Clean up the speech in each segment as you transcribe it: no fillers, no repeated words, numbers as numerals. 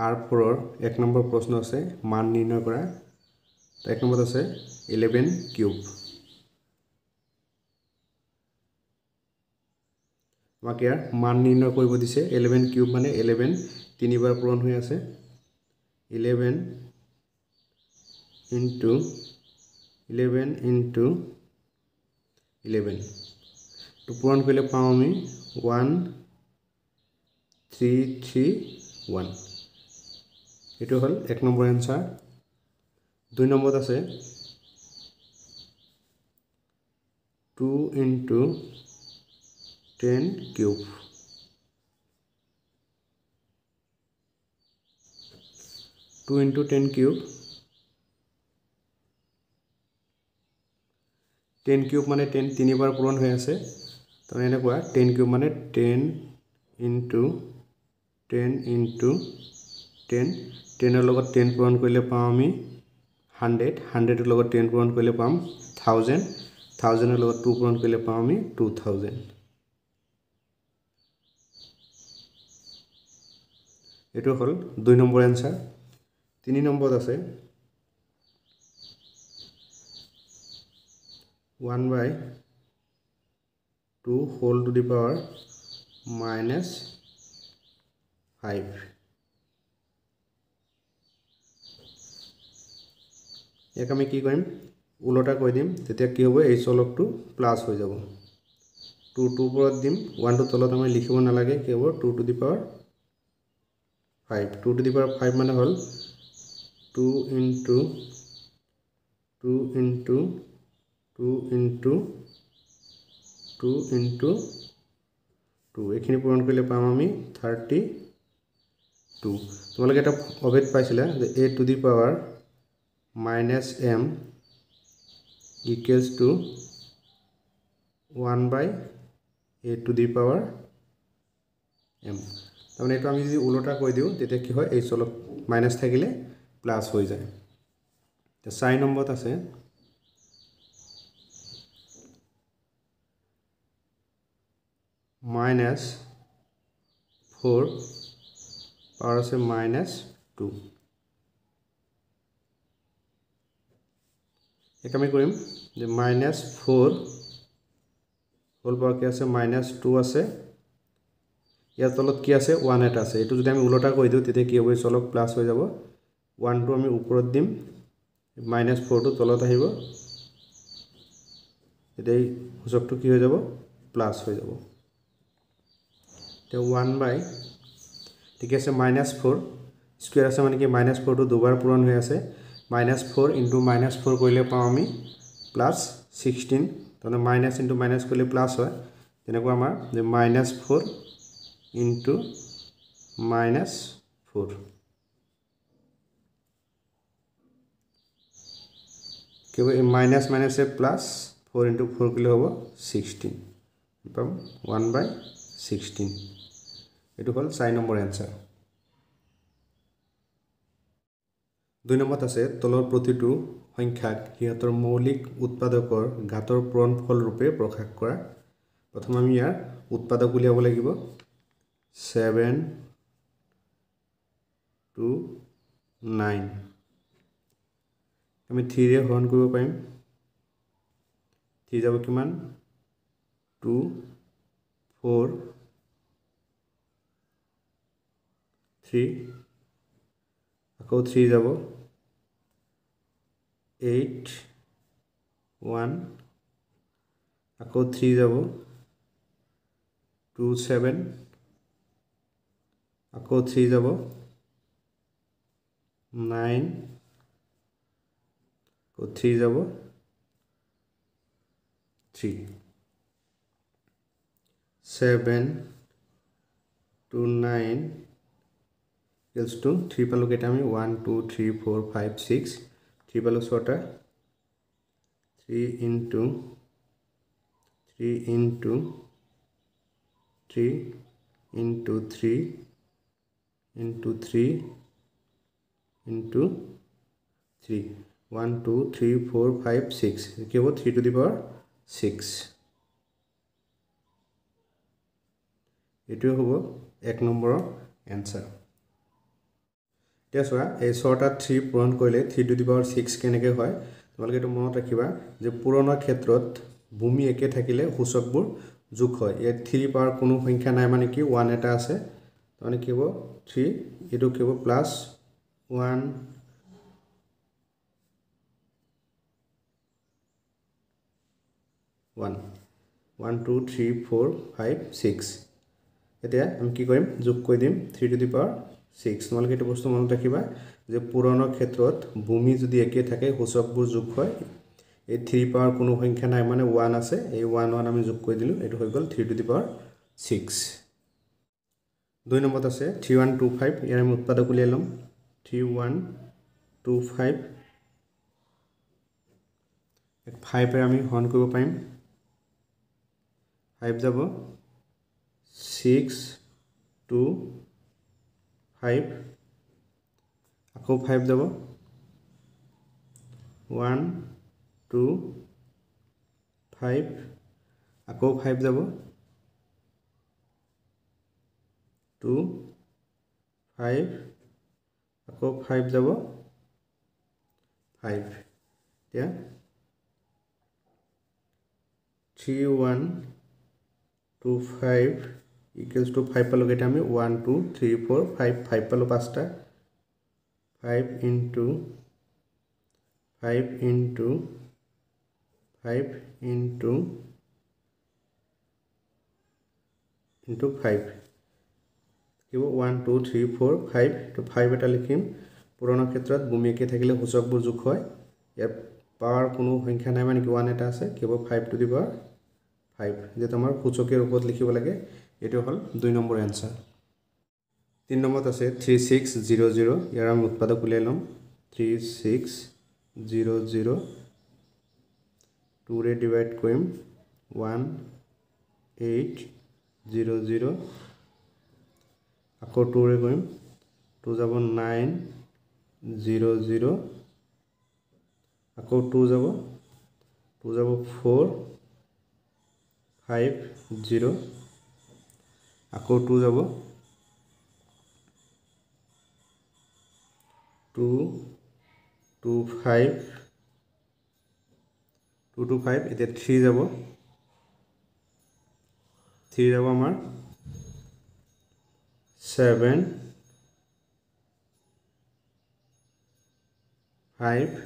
R4 এক number প্ৰশ্ন আছে মান নিৰ্ণয় কৰা তো এক নম্বৰত আছে 11 কিউব আমাক ইয়াৰ মান নিৰ্ণয় কৰিব দিছে 11 কিউব মানে 11 তিনিবাৰ পূৰণ হৈ আছে 11 into 11 তো পূৰণ কৰিলে পাওঁ আমি 1331 এটো হল এক নম্বৰ আনসাৰ দুই নম্বৰত আছে 2 into 10 cube 2 into 10 cube 10 cube মানে 10 তিনিবাৰ পূৰণ হৈ আছে তো এনেকুৱা 10 cube মানে 10 into 10 into 10 10 ৰ লগত 10 পূৰণ কৰিলে পাম আমি 100 100 ৰ লগত 10 পূৰণ কৰিলে পাম 1000 1000 ৰ লগত 2 পূৰণ কৰিলে পাম আমি 2000 এটো হল দুই নম্বৰ আনসাৰ তিনি নম্বৰত আছে 1/2 whole to the power minus 5 এক আমি কি কৰিম উলটা কৈ দিম তেতিয়া কি হ'ব এই চলকটো প্লাস হৈ যাব 2 2 ওপৰত দিম 1 টো তলত আমি লিখিব নালাগে কি হ'ব 2 to the power 5 2 to the power 5 মানে হল 2 into 2 into 2 into 2 into 2 এখিনি পূৰণ কৰিলে পাম আমি 32 তোমালোকে এটা অভেদ পাইছিলা যে a to the power minus m equals to 1/a to the power m তাৰমানে এটো আমি যদি উলটা কৈ দিও তেতিয়া কি হয় এই চলক মাইনাস থাকিলে প্লাস হৈ যায় তো 4 নম্বৰত আছে minus 4 power আছে minus 2 এক আমি কৰিম যে minus 4 whole power কি আছে minus 2 আছে ইয়াৰ তলত কি আছে 1 এটা আছে এটো যদি আমি উলটা কৈ দিও তেতিয়া কি হ'ব চলক প্লাস হৈ যাব 1 টো আমি ওপৰত দিম minus 4 টো তলত আহিব এতিয়া এই সূচকটো কি হৈ যাব প্লাস হৈ যাব তো 1/, ঠিক আছে -4 স্কয়ার আছে মানে কি -4 টো দুবাৰ পূৰণ হৈ আছে -4 into -4 কৰিলে পাম আমি +16 তনে মাইনাস into মাইনাস কৰিলে প্লাস হয় তেনেকুৱা আমাৰ যে -4 into -4 কেবল এই মাইনাস মাইনাসে প্লাস 4 into 4 কৰিলে হ'ব 16 পাম 1/16 এটো হল 4 নম্বৰ आंसर দুই নম্বৰত আছে তলৰ প্ৰতিটো সংখ্যাক হিয়তৰ মৌলিক উৎপাদকৰ ঘাতৰ পূৰণফল ৰূপে প্ৰকাশ কৰা প্ৰথম আমি ইয়াৰ উৎপাদক উলিয়াব লাগিব 7 to 9 আমি 3 ৰে হৰণ কৰিব পাৰিম 3 যাব কিমান 2 4 3 আকৌ 3 যাব 8 1 আকৌ 3 যাব 2 7 আকৌ 3 যাব 9 আকৌ 3 যাব 3 7 to 9 equals to 3 পালো কেটা আমি 1 2 3 4 5 6 3 পালো 6টা 3 into 3 into 3 into 3 into 3 into 3 1 2 3 4 5 6 কি হ'ব 3 to the power 6 এটো হ'ব এক নম্বৰৰ आंसर এতিয়া চোৱা এই ছটা 3 পূৰণ কৰিলে 3 টু দি পাৱাৰ 6 কেনেকৈ হয় তোমালোকে এইটো মনত ৰাখিবা যে পূৰণৰ ক্ষেত্ৰত ভূমি একে থাকিলে সূচকবোৰ যোগ হয় ইয়াত 3 পাৱাৰ কোনো সংখ্যা নাই মানে কি 1 এটা আছে মানে কি হ'ব 3 এইটো কি হ'ব প্লাছ 1 1 1 2 3 4 5 6 এতিয়া আমি কি কৰিম যোগ কৰি দিম 3 টু দি পাৱাৰ 6 তোমালোকে এইটো বস্তু মনত ৰাখিবা যে পূৰণৰ ক্ষেত্ৰত ভূমি যদি একে থাকে সূচকবোৰ যোগ হয় এই 3 পাৱাৰ কোনো সংখ্যা নাই মানে 1 আছে এই 1 1 আমি যোগ কৰি দিলো এটো হৈ গল 3 টু দি পাৱাৰ 6 দুই নম্বৰত আছে 3125 ইয়াৰ আমি উৎপাদক উলিয়াই লম 3125 5 এৰ আমি হৰণ কৰিব পাৰিম 5 যাব 6 2 5 আকৌ 5 যাব 1 2 5 আকৌ 5 যাব 2 5 আকৌ 5 যাব 5 এতিয়া 3125 equals to 5 পালো কেটা আমি 1 2 3 4 5 5 পালো পাঁচটা 5 into 5 into 5 into 5 কিব 1 2 3 4 5 তো 5 এটা লিখিম পুৰণৰ ক্ষেত্ৰত ভূমি একে থাকিলে সূচকবোৰ যোগ হয় ইয়াৰ পাৱাৰ কোনো সংখ্যা নাই মানে কি 1 এটা আছে কিব 5 টু দি পাৱাৰ 5 যে তোমাৰ সূচকেৰ ওপৰত লিখিব লাগে এটো হল 2 নম্বৰ आंसर 3 নম্বৰত আছে 3600 ইয়াৰ আমি উৎপাদক উলিয়াই লম 3600 2 ৰে ডিভাইড কৰিম 1800 আকৌ 2 ৰে কৰিম 2 যাব 900 আকৌ 2 যাব 4 50 আকৌ 2 যাব 2 2 5 2 2 5 এতিয়া 3 যাব 3 যাব আমাৰ 7 5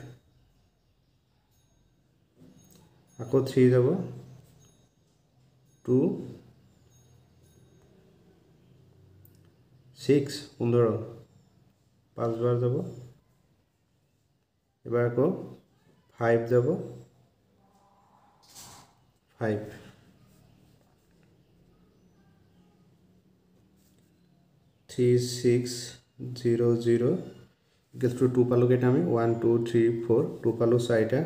আকৌ 3 যাব 2 6 15 5 বাৰ যাব এবাৰ আকৌ 5 যাব 5 3600 equals to 2 পালো কেটা আমি 1 2 3 4 2 পালো 4টা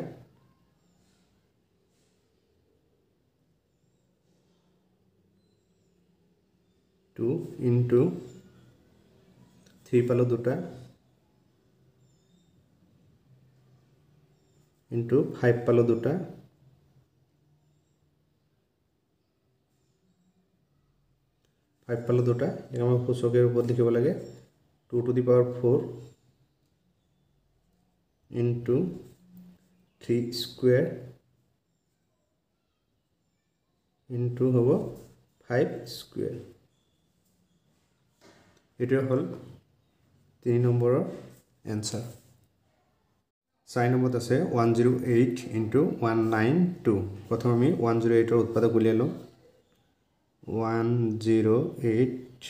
2 into 3 পালো দুটা into 5 পালো দুটা 5 পালো দুটা এটা আমি সূচকেৰ ওপৰত লিখিব লাগে 2 to the power 4 into 3 square into হব 5 square এটো হল 3 নম্বৰৰ आंसर 4 নম্বৰত আছে 108 into 192 প্ৰথম আমি 108 ৰ উৎপাদক উলিয়াই লম 108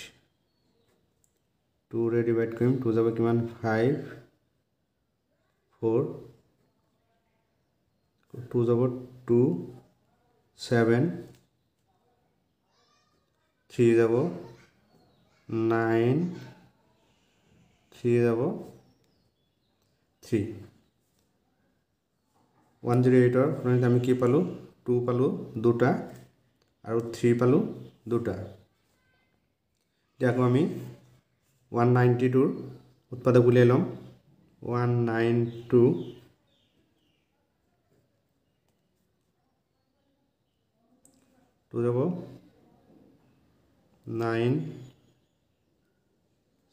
2 ৰে ডিভাইড কৰিম 2 যাব কিমান 5 4 2 যাব 2 7 3 যাব 9 3 যাব 3 108 ৰ মানে আমি কি পালো 2 পালো দুটা আৰু 3 পালো দুটা এতিয়া আমি 192 ৰ উৎপাদক উলিয়াই লম 192 2 যাব 9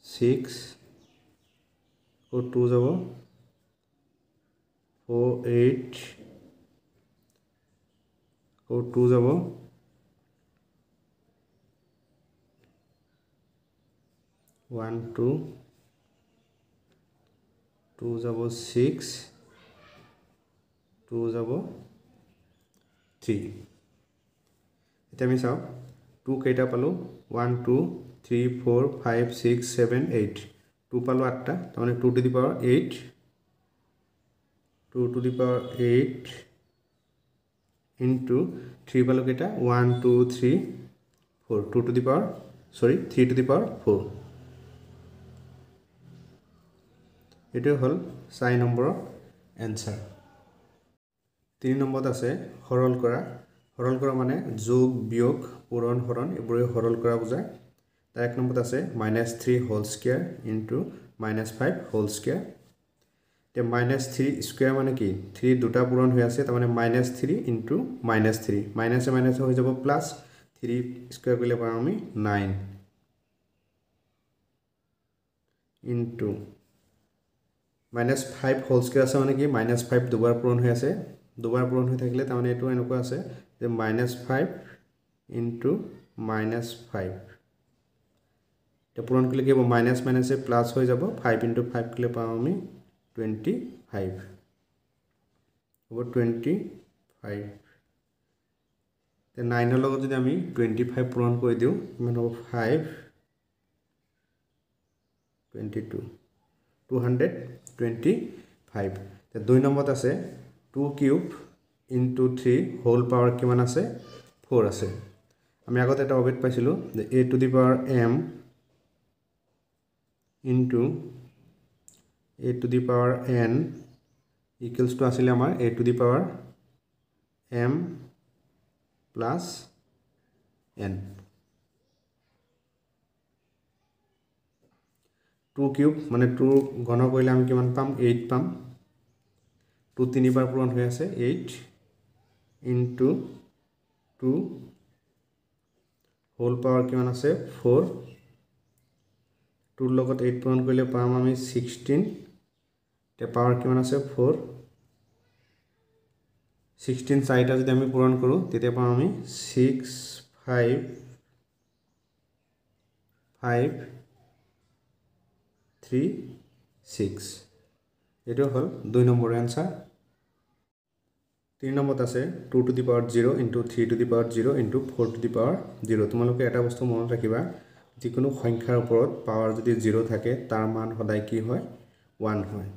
6 4 2 যাব 4 8 4 2 যাব 1 2 2 যাব 6 2 যাব 3 এটা আমি চাও 2 কেইটা পালো 1 2 3 4 5 6 7 8 2 পালো 8টা তাৰ মানে 2 two the power 8 2 two the power 8 into 3 পালো কেইটা 1 2 3 4 2 two the power 3 two the power 4 এটো হল 4 নম্বৰৰ এনসাৰ 3 নম্বৰত আছে সৰল কৰা মানে যোগ বিয়োগ পূৰণ হৰণ এবোৰে সৰল কৰা বুজায় তাৰ 1 নম্বৰত আছে -3 whole square into -5 whole square তে -3 স্কয়াৰ মানে কি 3 দুটা পূৰণ হৈ আছে তাৰ মানে -3 into -3 মাইনাসে মাইনাসে হৈ যাব প্লাস 3 স্কয়াৰ কৰিলে পাম আমি 9 into -5 হোল স্কয়াৰ আছে মানে কি -5 দুবাৰ পূৰণ হৈ আছে দুবাৰ পূৰণ হৈ থাকিলে তাৰ মানে এটো এনেকুৱা আছে যে -5 into -5 তে পূৰণ কৰিলে কি হ'ব মাইনাস মাইনাসে প্লাস হৈ যাব 5 into 5 কৰিলে পাম আমি 25 over 25 তে 9 ৰ লগত যদি আমি 25 পূৰণ কৰি দিও কিমান হ'ব 5 22 225 তে 2 নম্বৰত আছে 2 কিউব into 3 হোল পাৱাৰ কিমান আছে 4 আছে আমি আগতে এটা অবেট পাইছিলো যে a to the power m into a to the power n equals to আসলে আমার a to the power m plus n 2 cube মানে 2 ঘন কৰিলে আমি কিমান পাম 8 পাম 2 তিনিবাৰ পূৰণ হৈ আছে 8 into 2 হোল পাৱাৰ কিমান আছে 4 2 লগত 8 পূৰণ কৰিলে পাম আমি 16 তে পাৱাৰ কিমান আছে 4 16 চাইটা যদি আমি পূৰণ কৰো তেতিয়া পাম আমি 6 5 5 3 6 এটো হল 2 নম্বৰ आंसर 3 নম্বৰত আছে 2 to the power 0 into 3 to the power 0 into 4 to the power 0 তোমালোকে এটা বস্তু মনত ৰাখিবা যিকোনো সংখ্যাৰ ওপৰত পাৱাৰ যদি 0 থাকে তাৰ মান সদায় কি হয় 1 হয়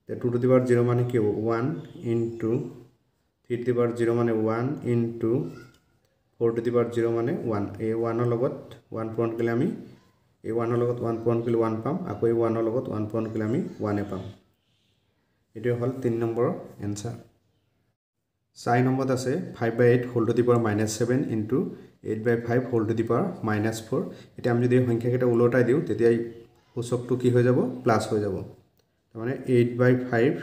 তে 2 to the power 0 মানে কি হ'ব 1 into 3 to the power 0 মানে 1 into 4 to the power 0 মানে 1 এই 1 ৰ লগত 1 পূৰণ কৰিলে আমি এই 1 ৰ লগত 1 পূৰণ কৰিলে 1 পাম আকৌ এই 1 ৰ লগত 1 পূৰণ কৰিলে আমি 1 এ পাম এটো হল 3 নম্বৰৰ आंसर 4 নম্বৰত আছে 5/8 whole to the power -7 into 8/5 whole to the power -4 এটা আমি যদি সংখ্যা কেইটা উলটাই দিও তেতিয়া সূচকটো কি হৈ যাব প্লাস হৈ যাব তাৰ মানে 8/5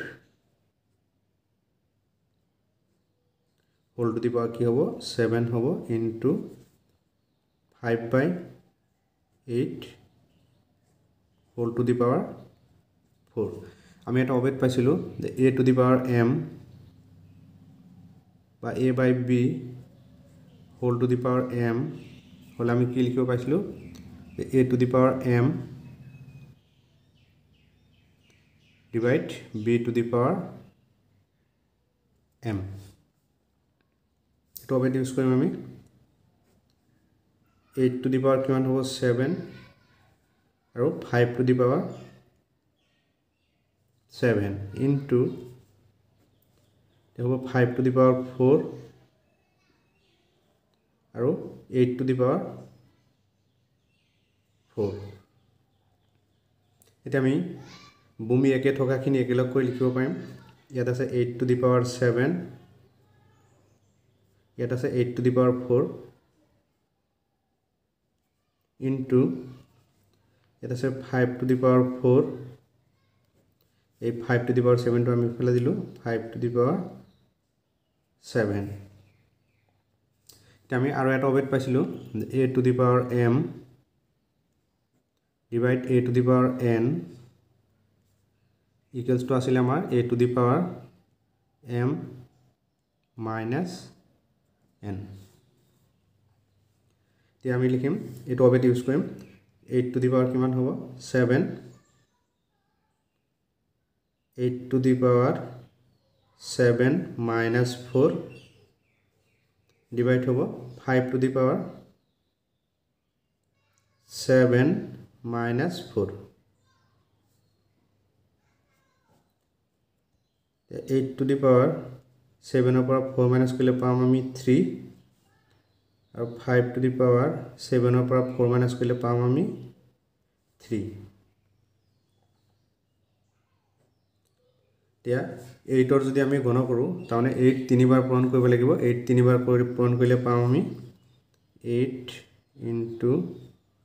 হোল টু দি পাৱাৰ কি হ'ব 7 হ'ব into 5/8 whole to the power 4 আমি এটা অবেট পাইছিলো যে a to the power m বা a by b whole to the power m হলে আমি কি লিখিব পাইছিলো a to the power m divide b to the power m এটো অবেট ইউজ কৰিম আমি 8 to the power কিমান হ'ব 7 আৰু 5 to the power 7 into হ'ব 5 to the power 4 আৰু 8 to the power 4 এটা আমি ভূমি একে থকাখিনি একেলগ কৰি লিখিব পাৰিম ইয়াত আছে 8 to the power 7 ইয়াত আছে 8 to the power 4 into ইয়াত আছে 5 to the power 4 এই 5 to the power 7 টো আমি ফেলে দিলো 5 to the power 7 এটা আমি আৰু এটা অবেট পাইছিলো a to the power m divide a to the power n equals to আছিলে আমাৰ a two the power m minus n এতিয়া আমি লিখিম এইটো অবেট ইউজ কৰিম 8 টু দি পাৱাৰ কিমান হ'ব 7 8 two the power 7 minus 4 divide hobo 5 to the power 7 minus 4 8 to the power 7 over 4 minus kile paam ami 3 और 5 to the power 7 over 4 minus kile paam ami 3 এতিয়া 8 ৰ যদি আমি গণ কৰো তাহলে 8 তিনিবাৰ পূৰণ কৰিব লাগিব 8 তিনিবাৰ পূৰণ কৰিলে পাম আমি 8 into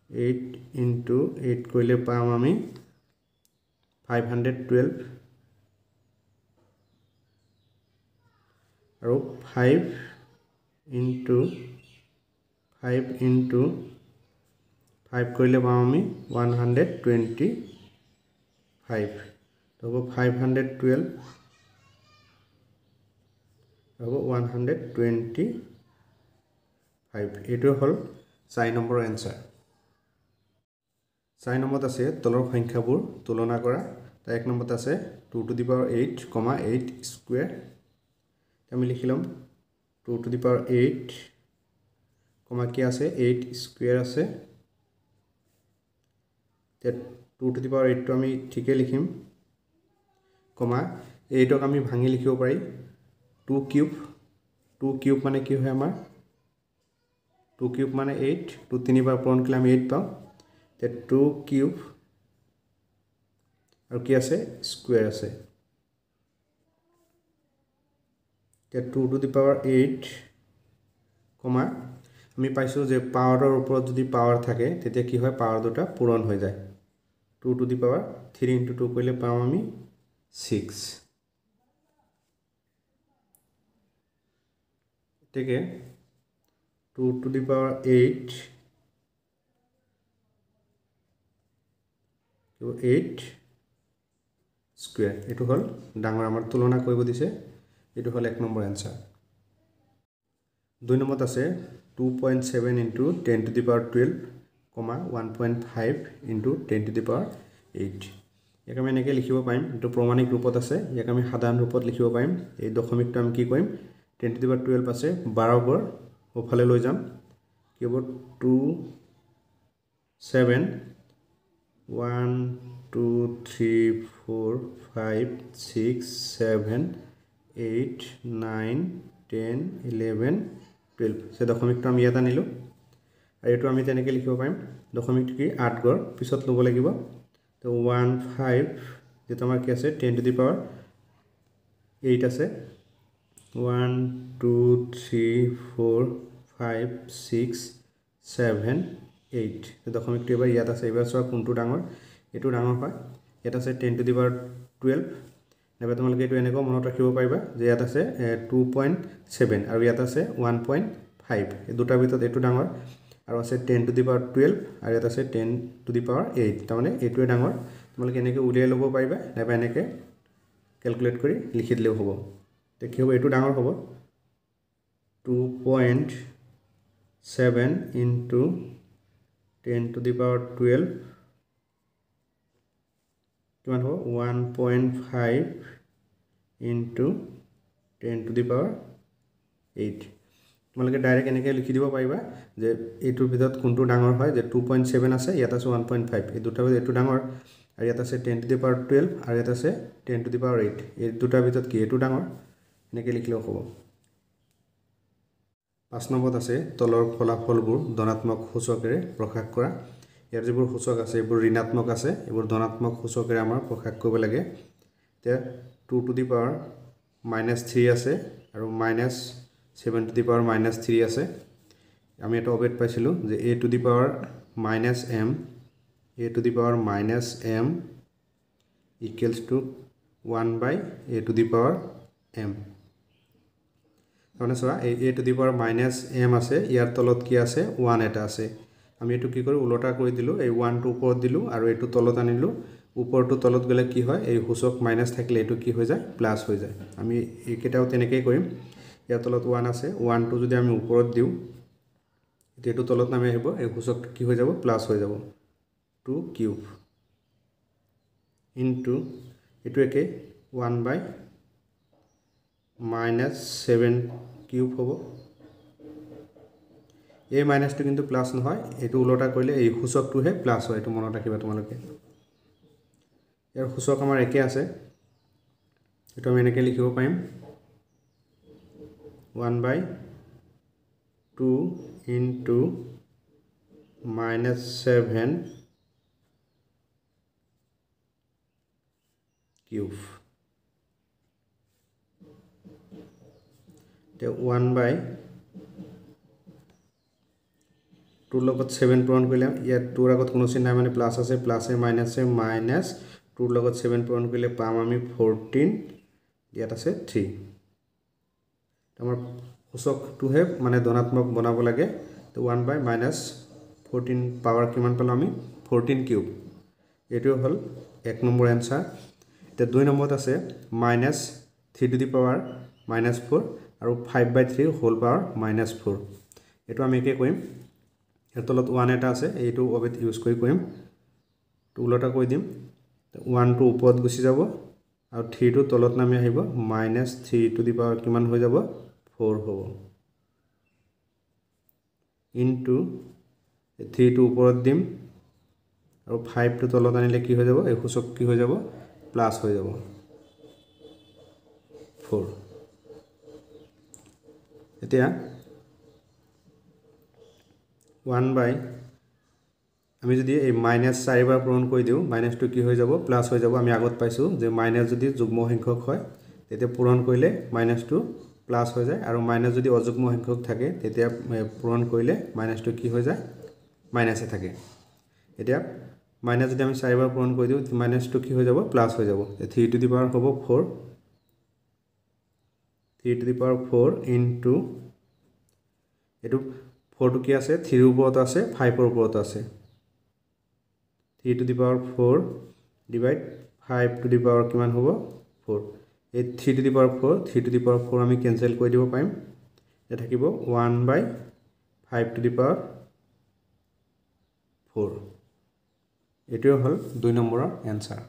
8 কৰিলে পাম আমি 512 আৰু 5 into 5 কৰিলে পাম আমি 125 तो 512 अब 125 एटो हल 4 নম্বৰ आंसर 4 নম্বৰত আছে তলৰ সংখ্যাবোৰ তুলনা কৰা তা 1 নম্বৰত আছে 2 to the power 8, 8 স্কয়াৰ আমি লিখিলাম 2 to the power 8, কি আছে 8 স্কয়াৰ আছে তে 2 to the power 8 তো আমি ঠিকে লিখিম কমা এইটক আমি ভাঙি লিখিব পাৰি 2 কিউব মানে কি হয় আমাৰ 2 কিউব মানে 8 2 তিনিবাৰ পূৰণ কৰিলে আমি 8 পাম তে 2 কিউব আৰু কি আছে স্কয়াৰ আছে তে 2 to the power 8 কমা আমি পাইছো যে পাৱাৰৰ ওপৰত যদি পাৱাৰ থাকে তেতিয়া কি হয় পাৱাৰ দুটা পূৰণ হৈ যায় 2 to the power 3 into 2 কৰিলে পাম আমি 6 ठीक है 2 to the power 8 तो 8 स्क्वायर एटु हल डांगर आमार तुलना करिब दिसे एटु हल 1 নম্বৰ आंसर 2 নম্বৰত আছে 2.7 into 10 to the power 12, 1.5 into 10 to the power 8 ইয়াক আমি এনেকৈ লিখিব পাৰিম এটো প্ৰমাণিক ৰূপত আছে ইয়াক আমি সাধাৰণ ৰূপত লিখিব পাৰিম এই দশমিকটো আমি কি কৰিম 10 to the power 12 আছে 12 গৰ ওফালে লৈ যাম কি হ'ব 2 7 1 2 3 4 5 6 7 8 9 10 11 12 সে দশমিকটো আমি ইয়াত আনিলো আৰু এটো আমি তেনেকৈ লিখিব পাৰিম দশমিকটো কি 8 গৰ পিছত লব লাগিব তো 1 5 যেটা আমাৰ কি আছে 10 to the power 8 আছে 1 2 3 4 5 6 7 8 তো দশমিকটো এবাৰ ইয়াত আছে এবাৰ সব কোনটো ডাঙৰ এটো ডাঙৰ হয় এটা আছে 10 to the power 12 নেবা তোমালোকে এটো এনেকৈ মনত ৰাখিব পাৰিবা যে ইয়াত আছে 2.7 আৰু ইয়াত আছে 1.5 এই দুটা ভিতৰত এটো ডাঙৰ আৰু আছে 10 to the power 12 আৰু ইয়াত আছে 10 to the power 8 তাৰমানে এটোৱে ডাঙৰ তোমালোকে এনেকৈ উলিয়াই ল'ব পাৰিবা নেবা এনেকৈ ক্যালকুলেট কৰি লিখি দিলেও হ'ব তে কি হ'ব এটো ডাঙৰ হ'ব 2.7 into 10 to the power 12 কিমান হ'ব 1.5 into 10 to the power 8 তোমালোকে ডাইৰেক্ট এনেকৈ লিখি দিব পাৰিবা যে এটোৰ ভিতৰত কোনটো ডাঙৰ হয় যে 2.7 আছে ইয়াত আছে 1.5 এই দুটা ভিতৰত এটো ডাঙৰ আৰু ইয়াত আছে 10 to the power 12 আৰু ইয়াত আছে 10 to the power 8 এই দুটা ভিতৰত কি এটো ডাঙৰ এনেকৈ লিখিলেও হ'ব 5 নম্বৰত আছে তলৰ ফলাফলবোৰ ধনাত্মক সূচকেৰে প্ৰকাশ কৰা ইয়াৰ যিবোৰ সূচক আছে এইবোৰ ঋণাত্মক আছে এইবোৰ ধনাত্মক সূচকেৰে আমাৰ প্ৰকাশ কৰিব লাগে তে 2 to the power -3 আছে আৰু -7 to the power -3 আছে আমি এটা অবেট পাইছিলো যে a to the power -m a to the power -m equals to 1 by a to the power m মানে সোয়া a to the power -m আছে ইয়াৰ তলত কি আছে 1 এটা আছে আমি এটো কি কৰো উলটা কৰি দিলো এই 1 টো ওপৰত দিলো আৰু এটো তলত আনিলো ওপৰটো তলত গ'লে কি হয় এই সূচক মাইনাছ থাকিলে এইটো কি হৈ যায় প্লাছ হৈ যায় আমি এইকেইটাও তেনেকৈ কৰিম ইয়াৰ তলত 1 আছে 1 টো যদি আমি ওপৰত দিওঁ এইটো তলত নামি আহিব এই সূচকটো কি হৈ যাব প্লাছ হৈ যাব 2 কিউব ইনটু এইটো একে 1 বাই মাইনাছ 7 কিউব হ'ব এই মাইনাছটো কিন্তু প্লাছ নহয় এইটো উলটা কৰিলে এই সূচকটোহে প্লাছ হয় এইটো মনত ৰাখিবা তোমালোকে ইয়াৰ সূচক আমাৰ একে আছে এইটো আমি এনেকৈ লিখিব পাৰিম 1 বাই 2 ইনটু মাইনাছ 7 কিউব 1 বাই 2 লগত 7 পূৰণ কৰিলে ইয়াত 2 ৰ আগত কোনো চিন নাই মানে প্লাছ আছে প্লাছে মাইনাছে মাইনাছ 2 ৰ লগত 7 পূৰণ কৰিলে পাম আমি 14 ইয়াত আছে 3 আমাৰ সূচকটোহে মানে ধনাত্মক বনাব লাগে তো 1 বাই মাইনাছ 14 পাৱাৰ কিমান পালো আমি 14 কিউব এইটো হ'ল 1 নম্বৰ এনসাৰ এতিয়া 2 নম্বৰত আছে minus 3 two the power minus 4 আৰু 5/3 হোল পাৱাৰ মাইনাছ 4 এইটো আমি একে কৰিম ইয়াৰ তলত 1 এটা আছে এইটো অবেট ইউজ কৰি কৰিম তো উলটা কৰি দিম 1 টো ওপৰত গুচি যাব আৰু 3 টো তলত নামি আহিব মাইনাছ 3 টু দি পাৱাৰ কিমান হৈ যাব 4 হ'ব ইনটু 3 টো ওপৰত দিম আৰু 5 টো তলত আনিলে কি হৈ যাব এই সূচক কি হৈ যাব প্লাছ হৈ যাব 4 এতিয়া 1 বাই আমি যদি এই মাইনাছ 4 বাৰ পূৰণ কৰি দিওঁ মাইনাছটো কি হৈ যাব প্লাছ হৈ যাব আমি আগত পাইছোঁ যে মাইনাছ যদি যুগ্ম সংখ্যক হয় তেতিয়া পূৰণ কৰিলে মাইনাছটো প্লাছ হৈ যায় আৰু মাইনাছ যদি অযুগ্ম সংখ্যক থাকে তেতিয়া পূৰণ কৰিলে মাইনাছটো কি হৈ যায় মাইনাছে থাকে এতিয়া মাইনাছ যদি আমি 4 বাৰ পূৰণ কৰি দিওঁ মাইনাছটো কি হৈ যাব প্লাছ হৈ যাব 3 টু দি পাৱাৰ হ'ব 4 3 টু দি পাৱাৰ 4 ইনটু এইটো 4 টো কি আছে 3 ৰ ওপৰত আছে 5 ৰ ওপৰত আছে 3 two the power 4 divide 5 two the power কিমান হ'ব 4 এই 3 two the power 4 3 two the power 4 আমি কেনসেল কৰি দিব পাৰিম এটা থাকিব 1 বাই 5 টু দি পাৱাৰ 4 এটোৱে হ'ল 2 নম্বৰৰ এনসাৰ